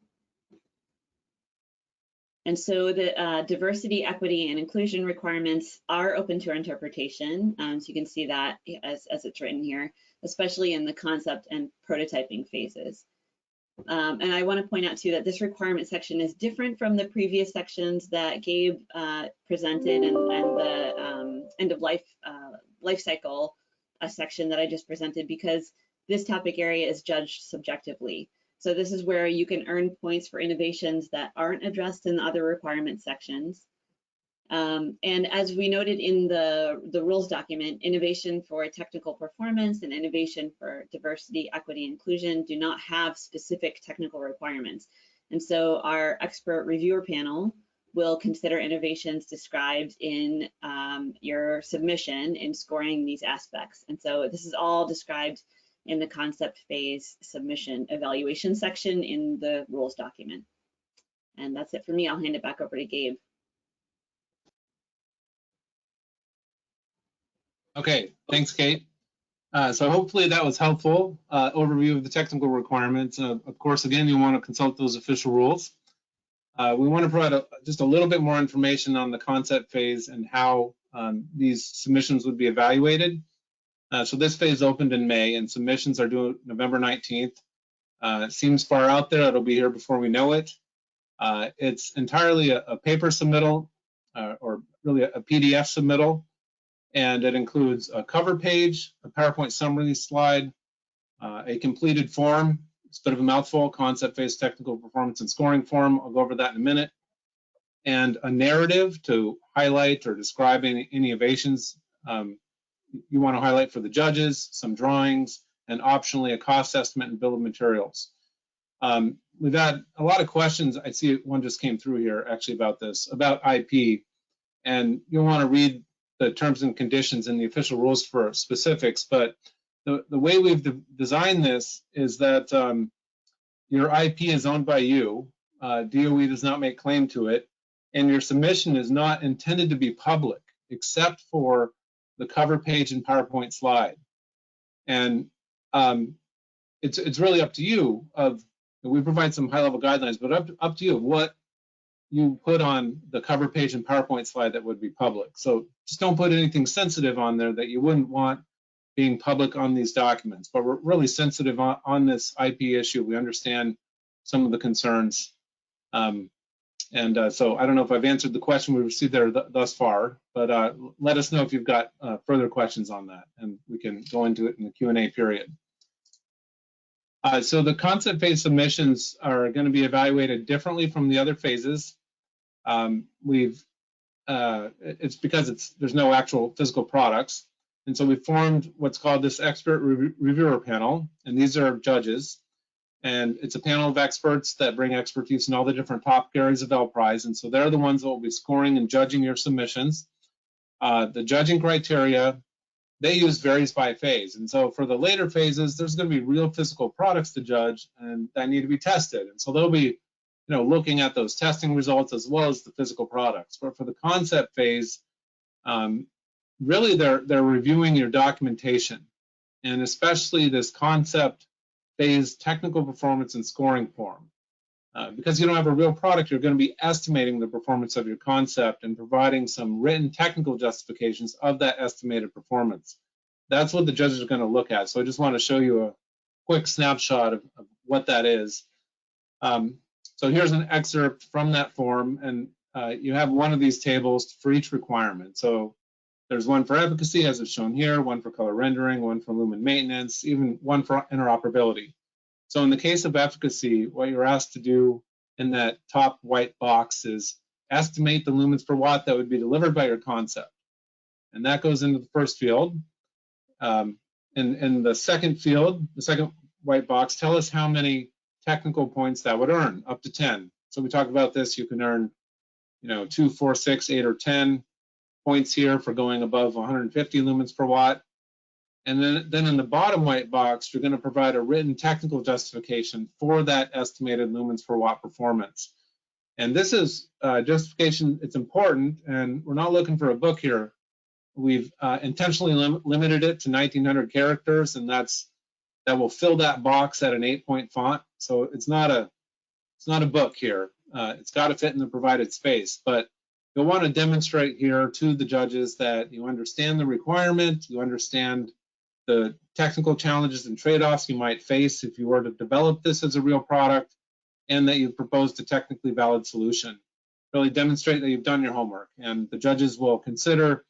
And so the diversity, equity, and inclusion requirements are open to our interpretation. So you can see that as it's written here, especially in the concept and prototyping phases. And I want to point out too that this requirement section is different from the previous sections that Gabe presented and the end of life cycle section that I just presented, because this topic area is judged subjectively. So this is where you can earn points for innovations that aren't addressed in the other requirement sections. And as we noted in the rules document, innovation for technical performance and innovation for diversity, equity, inclusion do not have specific technical requirements. And so our expert reviewer panel will consider innovations described in your submission in scoring these aspects. And so this is all described in the concept phase submission evaluation section in the rules document. And that's it for me. I'll hand it back over to Gabe. Okay, thanks, Kate. So hopefully that was helpful. Overview of the technical requirements. Of course, again, you want to consult those official rules. we want to provide just a little bit more information on the concept phase and how these submissions would be evaluated. So this phase opened in May, and submissions are due November 19th. It seems far out there. It'll be here before we know it. It's entirely a paper submittal, or really a PDF submittal, and it includes a cover page, a PowerPoint summary slide, a completed form. It's a bit of a mouthful: concept phase, technical performance, and scoring form. I'll go over that in a minute. And a narrative to highlight or describe any innovations you want to highlight for the judges, some drawings, and optionally a cost estimate and bill of materials. We've had a lot of questions. I see one just came through here actually about this, about IP. And you'll want to read the terms and conditions and the official rules for specifics. But the way we've designed this is that your IP is owned by you. DOE does not make claim to it. And your submission is not intended to be public, except for the cover page and PowerPoint slide. And it's really up to you. We provide some high-level guidelines, but up to you of what you put on the cover page and PowerPoint slide that would be public. So just don't put anything sensitive on there that you wouldn't want being public on these documents. But we're really sensitive on this IP issue. We understand some of the concerns. So I don't know if I've answered the question we received there thus far, but let us know if you've got further questions on that, and we can go into it in the Q&A period. So the concept phase submissions are going to be evaluated differently from the other phases. It's because there's no actual physical products, and so we formed what's called this expert reviewer panel, and these are judges. And it's a panel of experts that bring expertise in all the different topic areas of LPRISE. And so they're the ones that will be scoring and judging your submissions. The judging criteria they use varies by phase. And so for the later phases, there's going to be real physical products to judge and that need to be tested. And so they'll be looking at those testing results as well as the physical products. But for the concept phase, really they're reviewing your documentation, and especially this concept phase technical performance and scoring form. Because you don't have a real product, you're going to be estimating the performance of your concept and providing some written technical justifications of that estimated performance. That's what the judges are going to look at. So I just want to show you a quick snapshot of what that is. So here's an excerpt from that form, and you have one of these tables for each requirement. So there's one for efficacy, as it's shown here, one for color rendering, one for lumen maintenance, even one for interoperability. So in the case of efficacy, what you're asked to do in that top white box is estimate the lumens per watt that would be delivered by your concept. And that goes into the first field. In the second field, the second white box, tell us how many technical points that would earn, up to 10. So we talked about this, you can earn 2, 4, 6, 8, or 10 points here for going above 150 lumens per watt. And then in the bottom white box, you're going to provide a written technical justification for that estimated lumens per watt performance. And this is justification, it's important, and we're not looking for a book here. We've intentionally limited it to 1,900 characters, and that will fill that box at an 8-point font. So it's not a book here. It's got to fit in the provided space, but you'll want to demonstrate here to the judges that you understand the requirement, you understand the technical challenges and trade-offs you might face if you were to develop this as a real product, and that you've proposed a technically valid solution. Really demonstrate that you've done your homework, and the judges will consider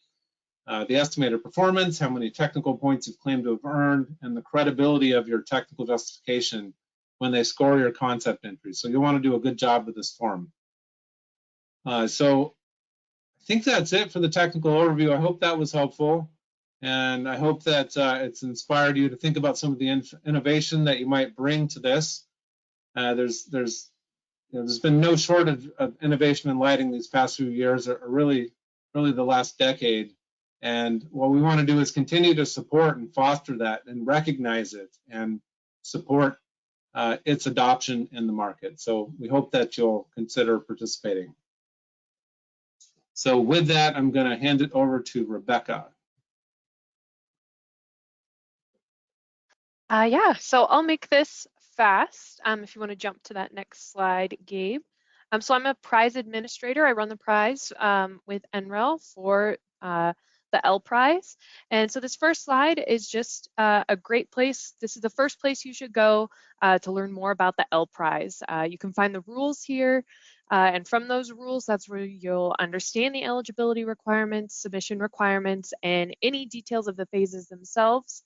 the estimated performance, how many technical points you've claimed to have earned, and the credibility of your technical justification when they score your concept entry. So you'll want to do a good job with this form. So I think that's it for the technical overview. I hope that was helpful. And I hope that it's inspired you to think about some of the innovation that you might bring to this. There's been no shortage of innovation in lighting these past few years, or really the last decade. And what we want to do is continue to support and foster that and recognize it and support its adoption in the market. So we hope that you'll consider participating. So with that, I'm going to hand it over to Rebecca. Yeah, so I'll make this fast. If you want to jump to that next slide, Gabe. So I'm a prize administrator. I run the prize with NREL for the L prize. And so this first slide is just a great place. This is the first place you should go to learn more about the L prize. You can find the rules here. And from those rules, that's where you'll understand the eligibility requirements, submission requirements, and any details of the phases themselves.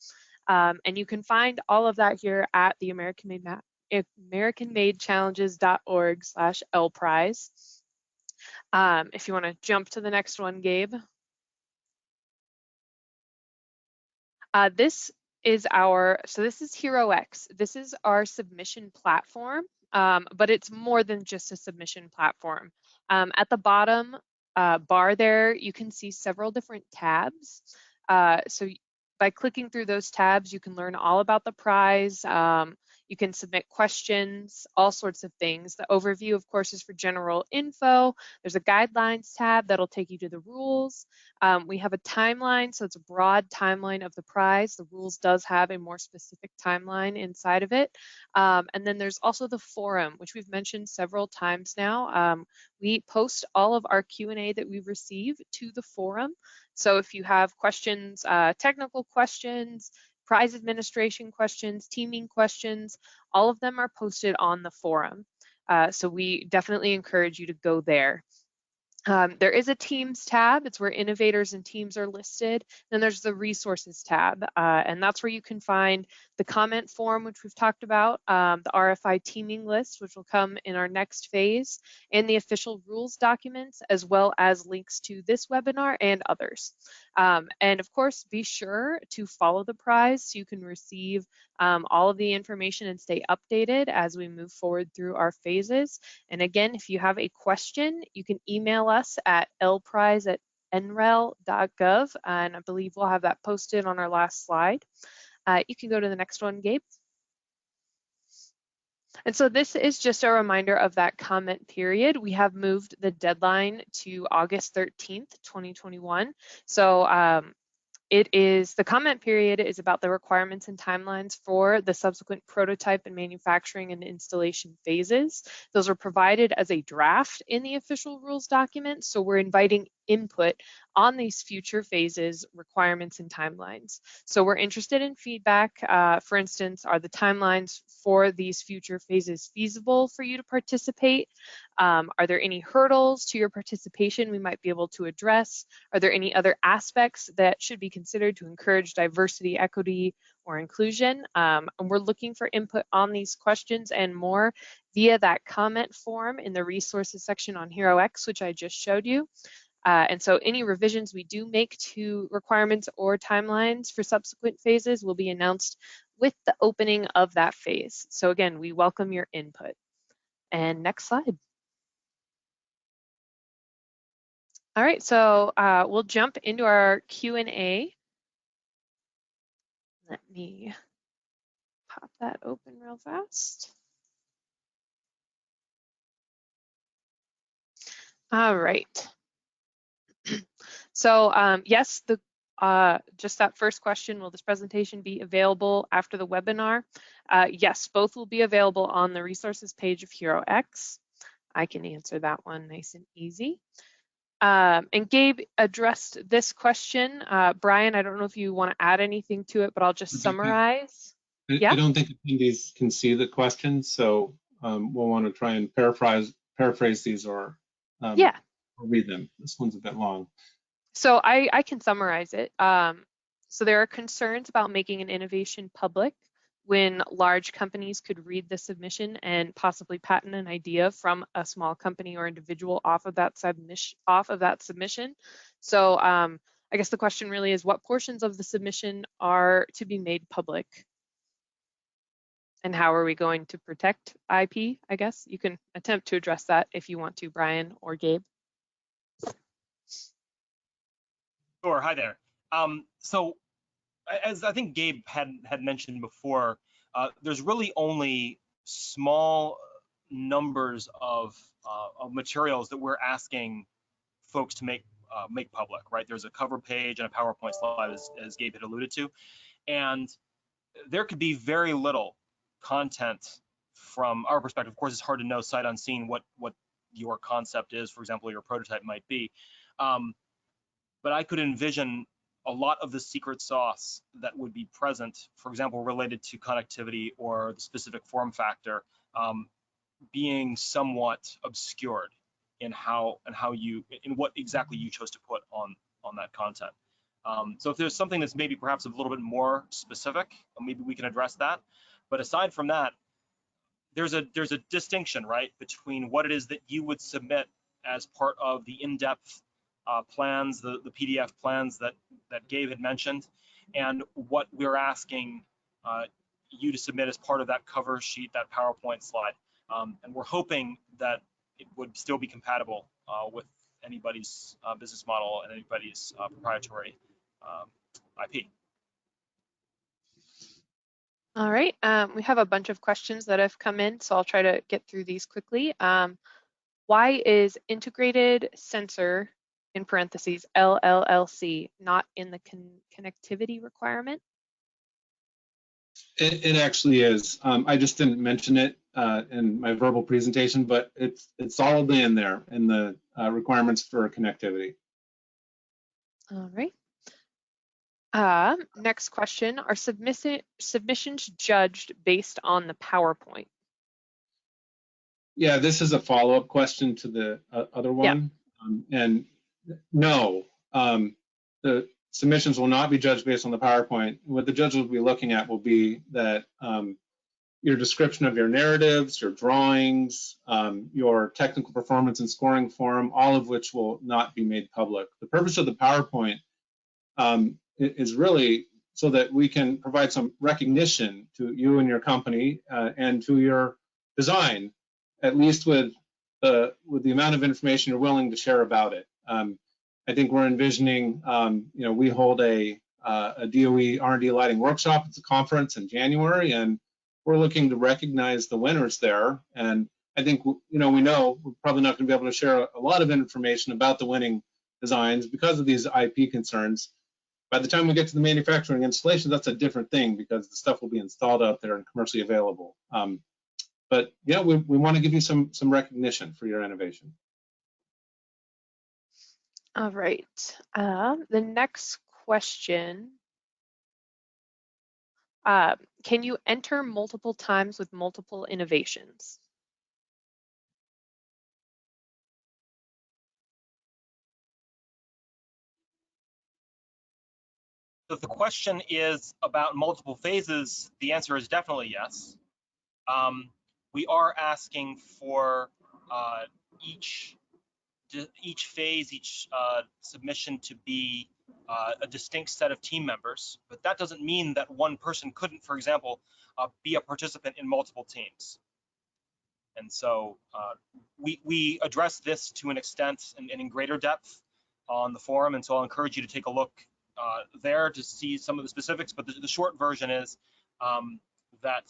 And you can find all of that here at the AmericanMadeChallenges.org/LPrize. If you want to jump to the next one, Gabe. This is HeroX. This is our submission platform, but it's more than just a submission platform. At the bottom bar there, you can see several different tabs. So by clicking through those tabs, you can learn all about the prize. You can submit questions, all sorts of things. The overview, of course, is for general info. There's a guidelines tab that'll take you to the rules. We have a timeline, so it's a broad timeline of the prize. The rules does have a more specific timeline inside of it. And then there's also the forum, which we've mentioned several times now. We post all of our Q&A that we receive to the forum. So if you have questions, technical questions, prize administration questions, teaming questions, all of them are posted on the forum. So we definitely encourage you to go there. There is a Teams tab. It's where innovators and teams are listed. Then there's the Resources tab, and that's where you can find the comment form, which we've talked about, the RFI teaming list, which will come in our next phase, and the official rules documents, as well as links to this webinar and others. And of course, be sure to follow the prize so you can receive all of the information and stay updated as we move forward through our phases. And again, if you have a question, you can email us at lprize@nrel.gov, and I believe we'll have that posted on our last slide. You can go to the next one, Gabe. And so this is just a reminder of that comment period. We have moved the deadline to August 13th, 2021. So the comment period is about the requirements and timelines for the subsequent prototype and manufacturing and installation phases. Those are provided as a draft in the official rules document. So we're inviting input on these future phases, requirements, and timelines. So we're interested in feedback. For instance, are the timelines for these future phases feasible for you to participate? Are there any hurdles to your participation we might be able to address? Are there any other aspects that should be considered to encourage diversity, equity, or inclusion? And we're looking for input on these questions and more via that comment form in the resources section on HeroX, which I just showed you. And so any revisions we do make to requirements or timelines for subsequent phases will be announced with the opening of that phase. So again, we welcome your input. And next slide. All right, so we'll jump into our Q&A. Let me pop that open real fast. All right. So yes, just that first question, will this presentation be available after the webinar? Yes, both will be available on the resources page of HeroX. I can answer that one nice and easy. And Gabe addressed this question. Brian, I don't know if you want to add anything to it, but I'll just summarize. I don't think attendees can see the questions, so we'll want to try and paraphrase these or read them. This one's a bit long. So I can summarize it. So there are concerns about making an innovation public when large companies could read the submission and possibly patent an idea from a small company or individual off of that submission. So I guess the question really is, what portions of the submission are to be made public? And how are we going to protect IP, I guess? You can attempt to address that if you want to, Brian or Gabe. Sure, hi there. So as I think Gabe had mentioned before, there's really only small numbers of materials that we're asking folks to make public, right? There's a cover page and a PowerPoint slide, as Gabe had alluded to, and there could be very little content from our perspective. Of course, it's hard to know sight unseen what your concept is, for example, your prototype might be. But I could envision a lot of the secret sauce that would be present, for example, related to connectivity or the specific form factor, being somewhat obscured in what exactly you chose to put on that content. So if there's something that's maybe perhaps a little bit more specific, maybe we can address that. But aside from that, there's a distinction, right, between what it is that you would submit as part of the in-depth plans, the PDF plans that Gabe had mentioned, and what we're asking you to submit as part of that cover sheet, that PowerPoint slide. And we're hoping that it would still be compatible with anybody's business model and anybody's proprietary IP. All right, we have a bunch of questions that have come in, so I'll try to get through these quickly. Why is integrated sensor, in parentheses, LLLC, not in the connectivity requirement? It actually is. I just didn't mention it in my verbal presentation, but it's solidly in there in the requirements for connectivity. All right. Next question, are submissions judged based on the PowerPoint? Yeah, this is a follow-up question to the other one. Yeah. And no, the submissions will not be judged based on the PowerPoint. What the judge will be looking at will be that your description of your narratives, your drawings, your technical performance and scoring form, all of which will not be made public. The purpose of the PowerPoint is really so that we can provide some recognition to you and your company and to your design, at least with the amount of information you're willing to share about it. I think we're envisioning, we hold a DOE R&D lighting workshop. It's a conference in January, and we're looking to recognize the winners there. And I think, we know we're probably not going to be able to share a lot of information about the winning designs because of these IP concerns. By the time we get to the manufacturing installation, that's a different thing because the stuff will be installed out there and commercially available. But yeah, we want to give you some recognition for your innovation. All right. The next question. Can you enter multiple times with multiple innovations? So if the question is about multiple phases, the answer is definitely yes. We are asking for each phase, each submission to be a distinct set of team members, but that doesn't mean that one person couldn't, for example, be a participant in multiple teams. And so we address this to an extent and in greater depth on the forum, and so I'll encourage you to take a look there to see some of the specifics, but the short version is that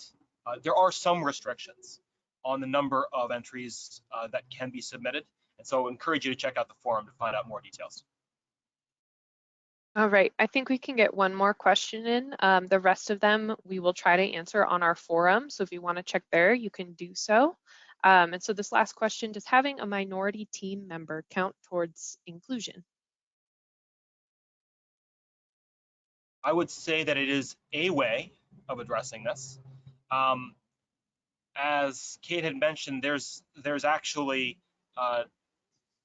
there are some restrictions on the number of entries that can be submitted. And so I encourage you to check out the forum to find out more details. All right, I think we can get one more question in. The rest of them we will try to answer on our forum. So if you want to check there, you can do so. And so this last question, does having a minority team member count towards inclusion? I would say that it is a way of addressing this. As Kate had mentioned, there's actually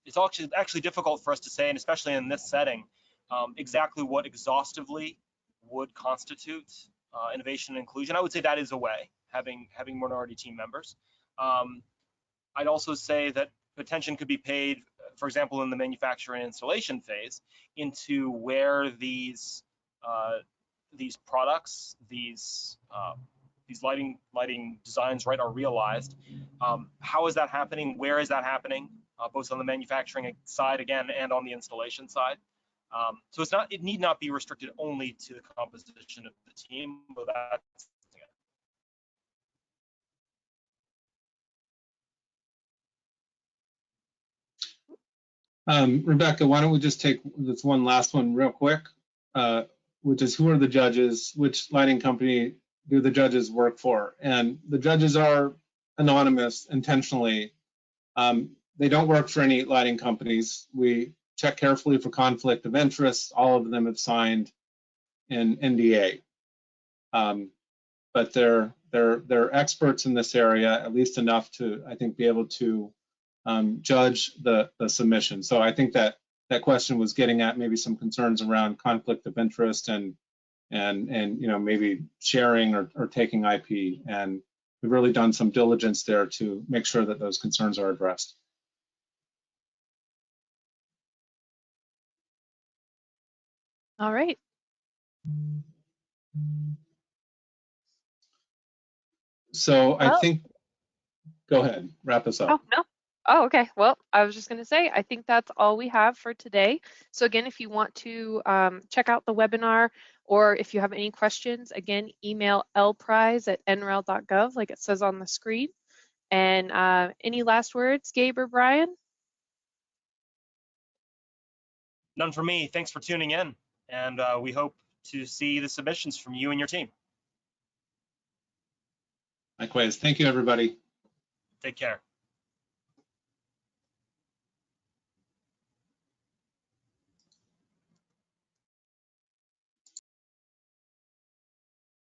it's actually difficult for us to say, and especially in this setting, exactly what exhaustively would constitute innovation and inclusion. I would say that is a way, having minority team members. I'd also say that attention could be paid, for example, in the manufacturing and installation phase, into where these products, these lighting designs, right, are realized. How is that happening? Where is that happening? Both on the manufacturing side again and on the installation side. So it need not be restricted only to the composition of the team, but that's Rebecca, why don't we just take this one last one real quick, which is who are the judges? Which lighting company do the judges work for? And the judges are anonymous intentionally. they don't work for any lighting companies. We check carefully for conflict of interest. All of them have signed an NDA. But they're experts in this area, at least enough to, I think, be able to judge the submission. So I think that question was getting at maybe some concerns around conflict of interest and maybe sharing or taking IP. And we've really done some diligence there to make sure that those concerns are addressed. All right. So I think, go ahead, wrap us up. Oh, no. Oh, okay. Well, I was just going to say, I think that's all we have for today. So again, if you want to check out the webinar, or if you have any questions, again, email lprize@nrel.gov, like it says on the screen. And any last words, Gabe or Brian? None for me. Thanks for tuning in. And we hope to see the submissions from you and your team. Likewise. Thank you, everybody. Take care.